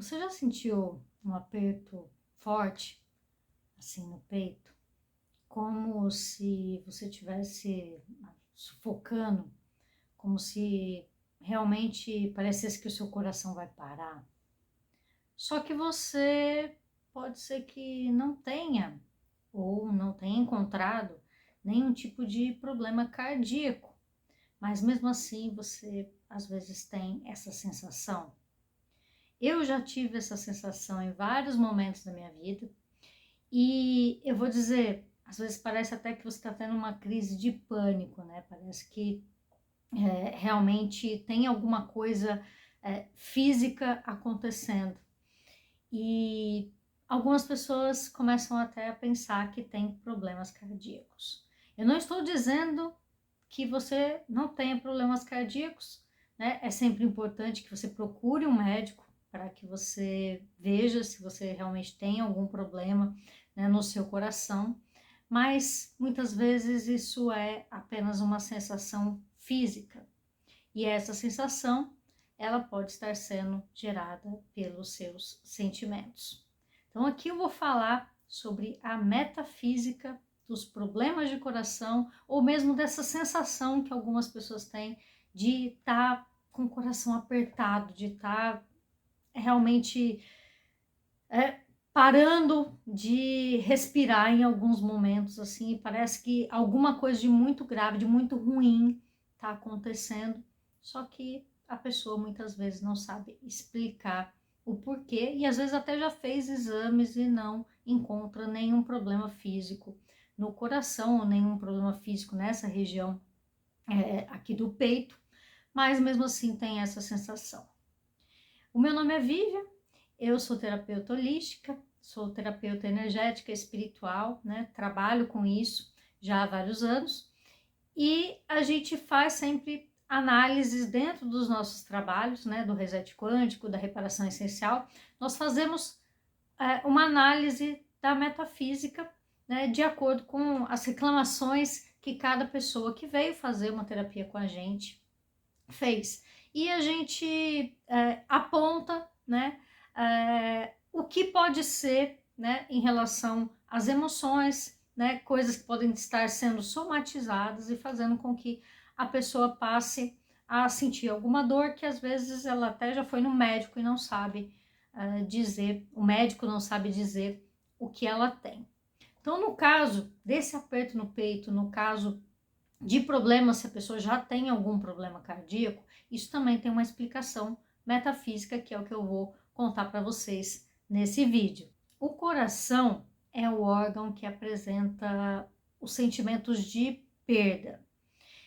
Você já sentiu um aperto forte, assim, no peito? Como se você estivesse sufocando, como se realmente parecesse que o seu coração vai parar. Só que você pode ser que não tenha, ou não tenha encontrado nenhum tipo de problema cardíaco, mas mesmo assim você às vezes tem essa sensação. Eu já tive essa sensação em vários momentos da minha vida e eu vou dizer, às vezes parece até que você está tendo uma crise de pânico, né? Parece que realmente tem alguma coisa física acontecendo. E algumas pessoas começam até a pensar que tem problemas cardíacos. Eu não estou dizendo que você não tenha problemas cardíacos, né? É sempre importante que você procure um médico para que você veja se você realmente tem algum problema, né, no seu coração, mas muitas vezes isso é apenas uma sensação física e essa sensação ela pode estar sendo gerada pelos seus sentimentos. Então aqui eu vou falar sobre a metafísica dos problemas de coração ou mesmo dessa sensação que algumas pessoas têm de estar com o coração apertado, de estar realmente parando de respirar em alguns momentos, assim, e parece que alguma coisa de muito grave, de muito ruim está acontecendo, só que a pessoa muitas vezes não sabe explicar o porquê e às vezes até já fez exames e não encontra nenhum problema físico no coração ou nenhum problema físico nessa região aqui do peito, mas mesmo assim tem essa sensação. O meu nome é Vivian, eu sou terapeuta holística, sou terapeuta energética espiritual, né? Trabalho com isso já há vários anos e a gente faz sempre análises dentro dos nossos trabalhos, né? Do reset quântico, da reparação essencial. Nós fazemos uma análise da metafísica, né? De acordo com as reclamações que cada pessoa que veio fazer uma terapia com a gente fez. E a gente aponta, né, o que pode ser, né, em relação às emoções, né, coisas que podem estar sendo somatizadas e fazendo com que a pessoa passe a sentir alguma dor que às vezes ela até já foi no médico e não sabe dizer, o médico não sabe dizer o que ela tem. Então, no caso desse aperto no peito, no caso de problemas, se a pessoa já tem algum problema cardíaco, isso também tem uma explicação metafísica, que é o que eu vou contar para vocês nesse vídeo. O coração é o órgão que apresenta os sentimentos de perda.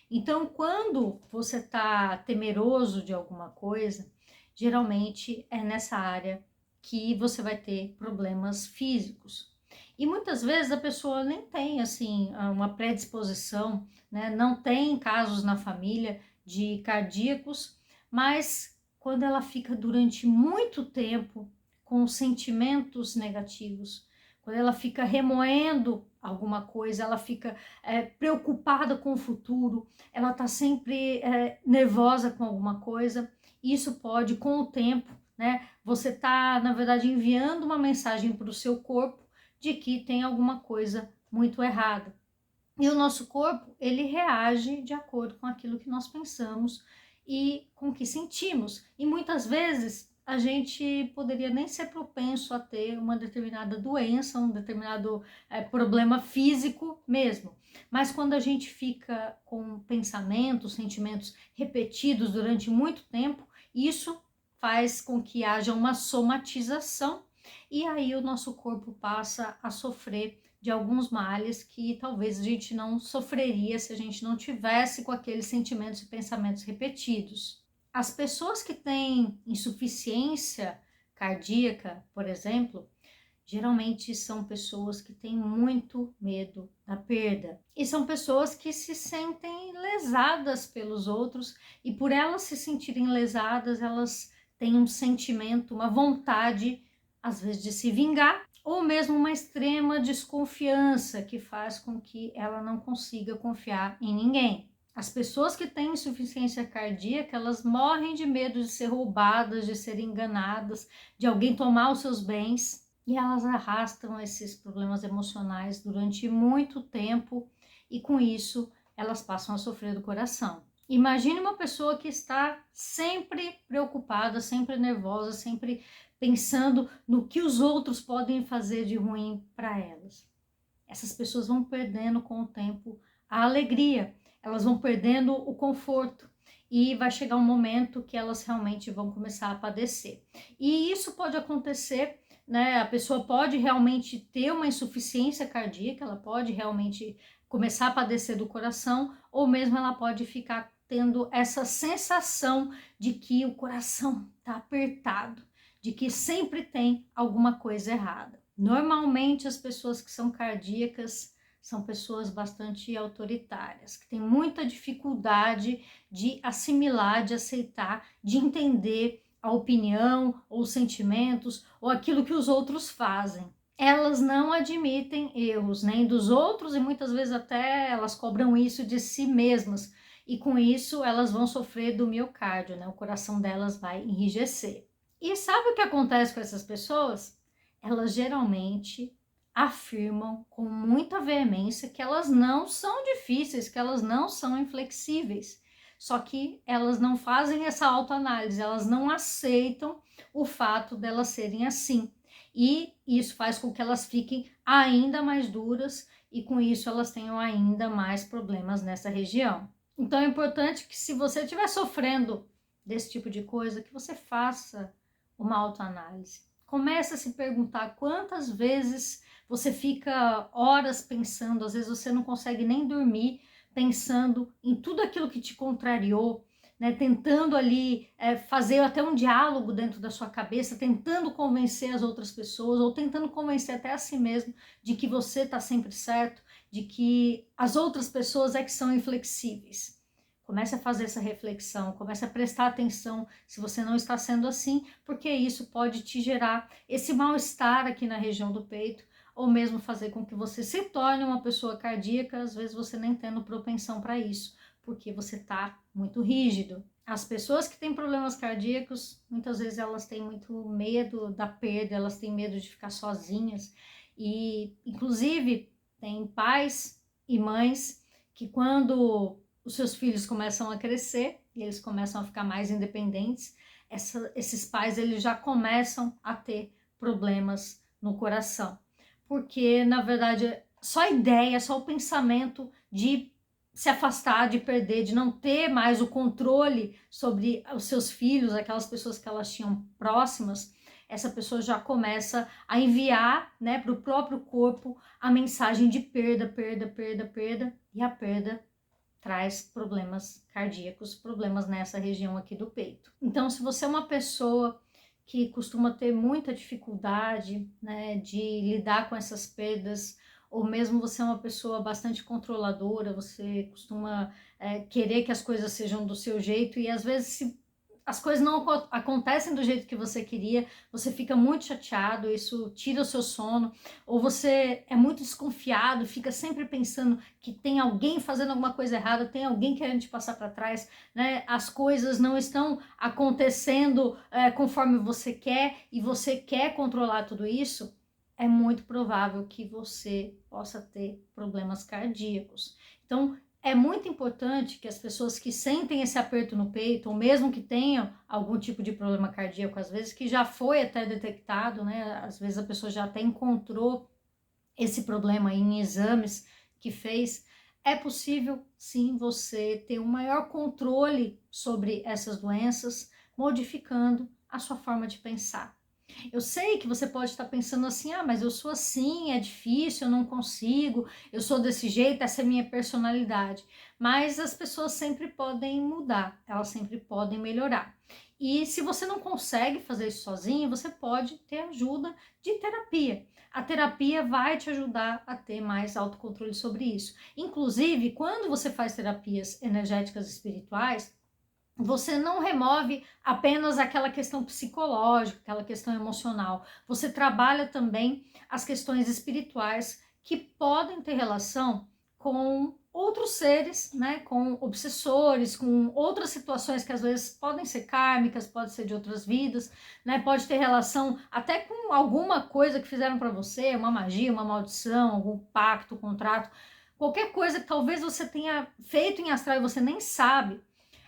Então, quando você está temeroso de alguma coisa, geralmente é nessa área que você vai ter problemas físicos. E muitas vezes a pessoa nem tem assim uma predisposição, né? Não tem casos na família de cardíacos, mas quando ela fica durante muito tempo com sentimentos negativos, quando ela fica remoendo alguma coisa, ela fica preocupada com o futuro, ela está sempre nervosa com alguma coisa, isso pode, com o tempo, né? Você está, na verdade, enviando uma mensagem para o seu corpo de que tem alguma coisa muito errada. E o nosso corpo, ele reage de acordo com aquilo que nós pensamos e com o que sentimos. E muitas vezes a gente poderia nem ser propenso a ter uma determinada doença, um determinado problema físico mesmo. Mas quando a gente fica com pensamentos, sentimentos repetidos durante muito tempo, isso faz com que haja uma somatização e aí o nosso corpo passa a sofrer de alguns males que talvez a gente não sofreria se a gente não tivesse com aqueles sentimentos e pensamentos repetidos. As pessoas que têm insuficiência cardíaca, por exemplo, geralmente são pessoas que têm muito medo da perda. E são pessoas que se sentem lesadas pelos outros e por elas se sentirem lesadas, elas têm um sentimento, uma vontade, às vezes, de se vingar ou mesmo uma extrema desconfiança que faz com que ela não consiga confiar em ninguém. As pessoas que têm insuficiência cardíaca, elas morrem de medo de ser roubadas, de serem enganadas, de alguém tomar os seus bens. E elas arrastam esses problemas emocionais durante muito tempo e com isso elas passam a sofrer do coração. Imagine uma pessoa que está sempre preocupada, sempre nervosa, sempre pensando no que os outros podem fazer de ruim para elas. Essas pessoas vão perdendo com o tempo a alegria, elas vão perdendo o conforto e vai chegar um momento que elas realmente vão começar a padecer. E isso pode acontecer, né? A pessoa pode realmente ter uma insuficiência cardíaca, ela pode realmente começar a padecer do coração, ou mesmo ela pode ficar tendo essa sensação de que o coração está apertado, de que sempre tem alguma coisa errada. Normalmente as pessoas que são cardíacas são pessoas bastante autoritárias, que têm muita dificuldade de assimilar, de aceitar, de entender a opinião ou os sentimentos ou aquilo que os outros fazem. Elas não admitem erros nem dos outros e muitas vezes até elas cobram isso de si mesmas. E com isso elas vão sofrer do miocárdio, né? O coração delas vai enrijecer. E sabe o que acontece com essas pessoas? Elas geralmente afirmam com muita veemência que elas não são difíceis, que elas não são inflexíveis. Só que elas não fazem essa autoanálise, elas não aceitam o fato delas serem assim. E isso faz com que elas fiquem ainda mais duras e com isso elas tenham ainda mais problemas nessa região. Então é importante que, se você estiver sofrendo desse tipo de coisa, que você faça uma autoanálise. Comece a se perguntar quantas vezes você fica horas pensando, às vezes você não consegue nem dormir, pensando em tudo aquilo que te contrariou, né? Tentando ali fazer até um diálogo dentro da sua cabeça, tentando convencer as outras pessoas, ou tentando convencer até a si mesmo de que você está sempre certo, de que as outras pessoas é que são inflexíveis. Comece a fazer essa reflexão, comece a prestar atenção se você não está sendo assim, porque isso pode te gerar esse mal-estar aqui na região do peito, ou mesmo fazer com que você se torne uma pessoa cardíaca, às vezes você nem tendo propensão para isso, porque você está muito rígido. As pessoas que têm problemas cardíacos, muitas vezes elas têm muito medo da perda, elas têm medo de ficar sozinhas, e inclusive tem pais e mães que, quando os seus filhos começam a crescer e eles começam a ficar mais independentes, esses pais eles já começam a ter problemas no coração, porque na verdade só a ideia, só o pensamento de se afastar, de perder, de não ter mais o controle sobre os seus filhos, aquelas pessoas que elas tinham próximas, essa pessoa já começa a enviar, né, para o próprio corpo a mensagem de perda, perda, perda, perda, e a perda traz problemas cardíacos, problemas nessa região aqui do peito. Então, se você é uma pessoa que costuma ter muita dificuldade, né, de lidar com essas perdas, ou mesmo você é uma pessoa bastante controladora, você costuma querer que as coisas sejam do seu jeito e às vezes se as coisas não acontecem do jeito que você queria, você fica muito chateado, isso tira o seu sono, ou você é muito desconfiado, fica sempre pensando que tem alguém fazendo alguma coisa errada, tem alguém querendo te passar para trás, né? As coisas não estão acontecendo conforme você quer e você quer controlar tudo isso, é muito provável que você possa ter problemas cardíacos. Então, é muito importante que as pessoas que sentem esse aperto no peito, ou mesmo que tenham algum tipo de problema cardíaco, às vezes que já foi até detectado, né? Às vezes a pessoa já até encontrou esse problema em exames que fez, é possível sim você ter um maior controle sobre essas doenças, modificando a sua forma de pensar. Eu sei que você pode estar pensando assim, mas eu sou assim, é difícil, eu não consigo, eu sou desse jeito, essa é a minha personalidade. Mas as pessoas sempre podem mudar, elas sempre podem melhorar. E se você não consegue fazer isso sozinho, você pode ter ajuda de terapia. A terapia vai te ajudar a ter mais autocontrole sobre isso. Inclusive, quando você faz terapias energéticas espirituais, você não remove apenas aquela questão psicológica, aquela questão emocional. Você trabalha também as questões espirituais que podem ter relação com outros seres, né, com obsessores, com outras situações que às vezes podem ser kármicas, pode ser de outras vidas, né, pode ter relação até com alguma coisa que fizeram para você, uma magia, uma maldição, algum pacto, contrato, qualquer coisa que talvez você tenha feito em astral e você nem sabe.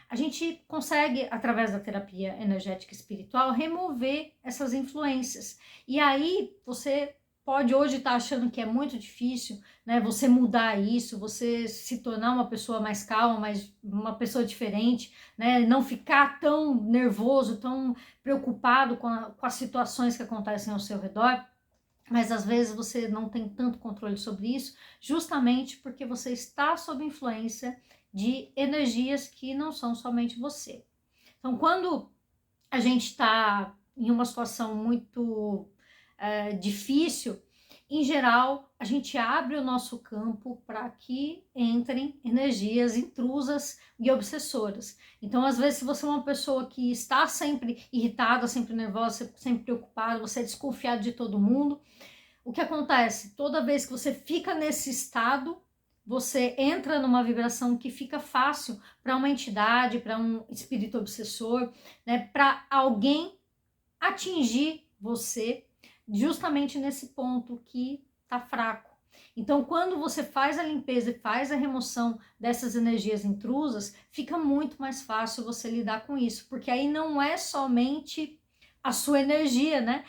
A gente consegue, através da terapia energética espiritual, remover essas influências. E aí você pode hoje estar achando que é muito difícil, né? Você mudar isso, você se tornar uma pessoa mais calma, uma pessoa diferente, né? Não ficar tão nervoso, tão preocupado com as situações que acontecem ao seu redor. Mas às vezes você não tem tanto controle sobre isso, justamente porque você está sob influência de energias que não são somente você. Então, quando a gente está em uma situação muito difícil, em geral, a gente abre o nosso campo para que entrem energias intrusas e obsessoras. Então, às vezes, se você é uma pessoa que está sempre irritada, sempre nervosa, sempre preocupada, você é desconfiado de todo mundo, o que acontece? Toda vez que você fica nesse estado, você entra numa vibração que fica fácil para uma entidade, para um espírito obsessor, né, para alguém atingir você justamente nesse ponto que está fraco. Então, quando você faz a limpeza e faz a remoção dessas energias intrusas, fica muito mais fácil você lidar com isso, porque aí não é somente a sua energia, né?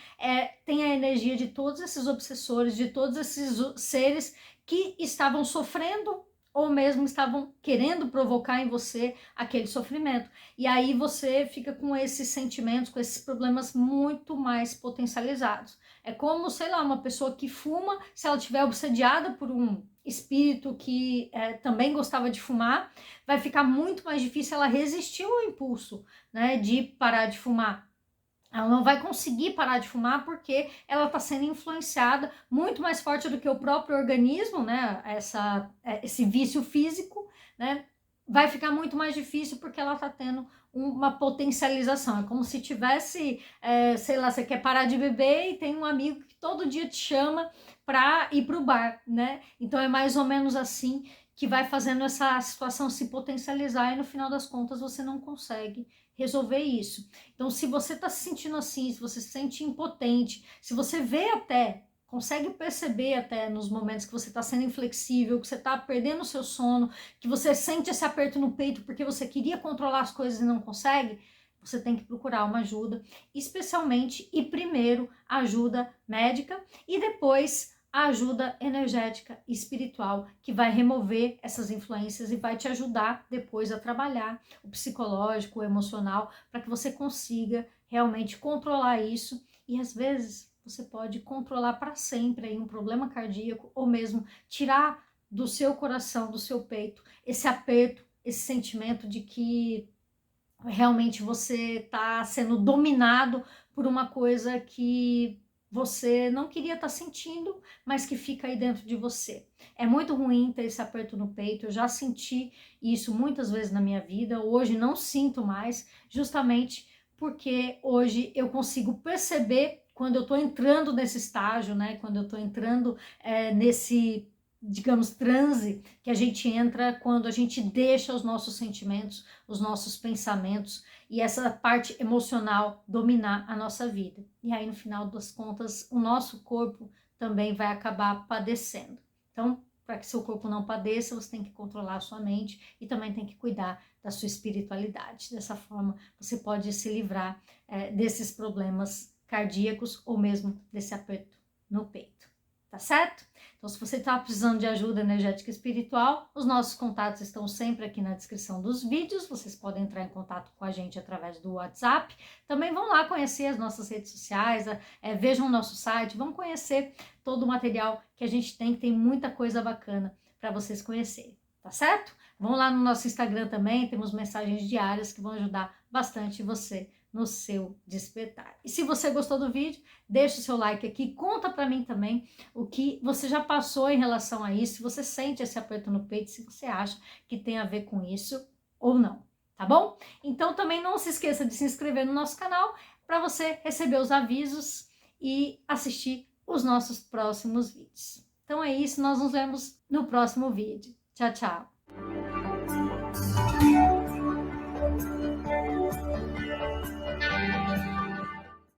Tem a energia de todos esses obsessores, de todos esses seres que estavam sofrendo ou mesmo estavam querendo provocar em você aquele sofrimento. E aí você fica com esses sentimentos, com esses problemas muito mais potencializados. É como, sei lá, uma pessoa que fuma, se ela estiver obsediada por um espírito que também gostava de fumar, vai ficar muito mais difícil ela resistir ao impulso, né, de parar de fumar. Ela não vai conseguir parar de fumar porque ela está sendo influenciada muito mais forte do que o próprio organismo, né? Esse vício físico, né? Vai ficar muito mais difícil porque ela está tendo uma potencialização. É como se tivesse, sei lá, você quer parar de beber e tem um amigo que todo dia te chama para ir para o bar, né? Então é mais ou menos assim que vai fazendo essa situação se potencializar e no final das contas você não consegue resolver isso. Então, se você está se sentindo assim, se você se sente impotente, se você vê até, consegue perceber até nos momentos que você está sendo inflexível, que você está perdendo o seu sono, que você sente esse aperto no peito porque você queria controlar as coisas e não consegue, você tem que procurar uma ajuda, especialmente e primeiro ajuda médica e depois a ajuda energética e espiritual, que vai remover essas influências e vai te ajudar depois a trabalhar o psicológico, o emocional, para que você consiga realmente controlar isso. E às vezes você pode controlar para sempre aí um problema cardíaco ou mesmo tirar do seu coração, do seu peito, esse aperto, esse sentimento de que realmente você está sendo dominado por uma coisa que você não queria estar sentindo, mas que fica aí dentro de você. É muito ruim ter esse aperto no peito, eu já senti isso muitas vezes na minha vida, hoje não sinto mais, justamente porque hoje eu consigo perceber quando eu estou entrando nesse estágio, né? Quando eu estou entrando nesse, digamos, transe que a gente entra quando a gente deixa os nossos sentimentos, os nossos pensamentos e essa parte emocional dominar a nossa vida. E aí, no final das contas, o nosso corpo também vai acabar padecendo. Então, para que seu corpo não padeça, você tem que controlar a sua mente e também tem que cuidar da sua espiritualidade. Dessa forma, você pode se livrar desses problemas cardíacos ou mesmo desse aperto no peito. Tá certo? Então, se você está precisando de ajuda energética e espiritual, os nossos contatos estão sempre aqui na descrição dos vídeos. Vocês podem entrar em contato com a gente através do WhatsApp. Também vão lá conhecer as nossas redes sociais, vejam o nosso site, vão conhecer todo o material que a gente tem muita coisa bacana para vocês conhecerem, tá certo? Vão lá no nosso Instagram também, temos mensagens diárias que vão ajudar bastante você no seu despertar. E se você gostou do vídeo, deixa o seu like aqui, conta para mim também o que você já passou em relação a isso, se você sente esse aperto no peito, se você acha que tem a ver com isso ou não, tá bom? Então também não se esqueça de se inscrever no nosso canal para você receber os avisos e assistir os nossos próximos vídeos. Então é isso, nós nos vemos no próximo vídeo. Tchau, tchau!